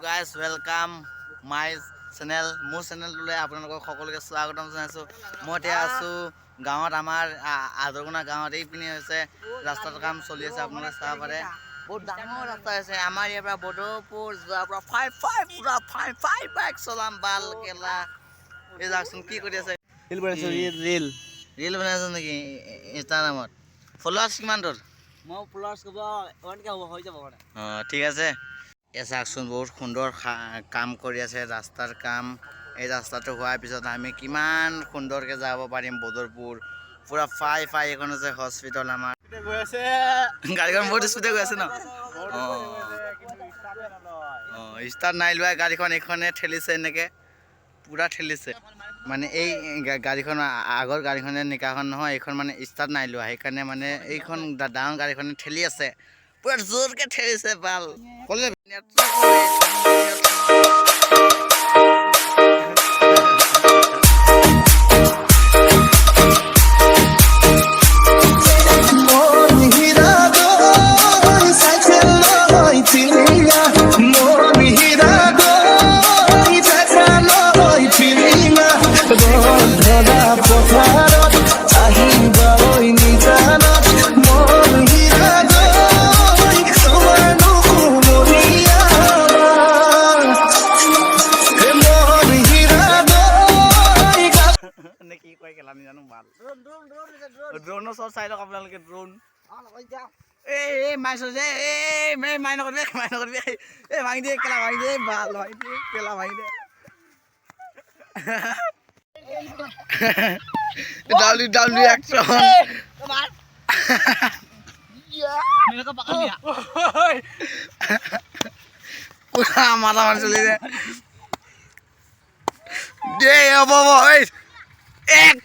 Guys welcome my channel মোৰ চেনেলটোলৈ আপোনালোকক সকলোকে স্বাগতম জনাইছোঁ। মই এতিয়া আছোঁ গাঁৱত, আমাৰ আদৰগুনা গাঁৱত। এইপিনে হৈছে ৰাস্তাৰ কাম চলি আছে, আপোনালোকে চাব পাৰে। বহুত ডাঙৰ ৰাস্তা হৈছে আমাৰ ইয়াৰ পৰা বদৰপুৰ যোৱাৰ পৰা ফাইভ বাইক চলাম বাল কেলা। এই যাওকচোন কি কৰি আছে, ৰিল বনাইছোঁ। ৰিল বনাইছোঁ নেকি ইনষ্টাগ্ৰামত? ফলোৱাৰ্ছ কিমান তোৰ? মই ফলোৱাৰ্ছ ক'ব 1K হ'ব, হৈ যাব মানে। অঁ ঠিক আছে। এই চাওকচোন বহুত সুন্দৰ কাম কৰি আছে, ৰাস্তাৰ কাম। এই ৰাস্তাটো হোৱাৰ পিছত আমি কিমান সুন্দৰকৈ যাব পাৰিম বদৰপুৰ। পুৰা ফাই এখন আছে হস্পিটেল আমাৰ। গৈ আছে গাড়ীখন বহুত স্পীডে গৈ আছে ন? অঁ ষ্টাৰ্ট নাই লোৱা গাড়ীখন, এইখনে ঠেলিছে এনেকৈ পুৰা ঠেলিছে। মানে এই গাড়ীখন আগৰ গাড়ীখনে নিকাখন নহয়, এইখন মানে ষ্টাৰ্ট নাই লোৱা, সেইকাৰণে মানে এইখন ডাঙৰ গাড়ীখনে ঠেলি আছে, পুৰা জোৰকৈ ঠেলিছে বাল। ক'লে কি কয় কেলা নাজানো ভাল। ড্ৰোনৰ শ্বট চাই লওক আপোনালোকে, ড্ৰোন। এই মাৰিছোঁ যে, মাৰি নকৰিবি, এই ভাঙি দিয়ে কেলা, ভাঙি দিয়ে ভাল, ভাঙি দিয়ে কেলা, ভাঙি দিয়ে। WWE action। পুৰা মাথা মাৰি চলিছে। দে হ'ব এক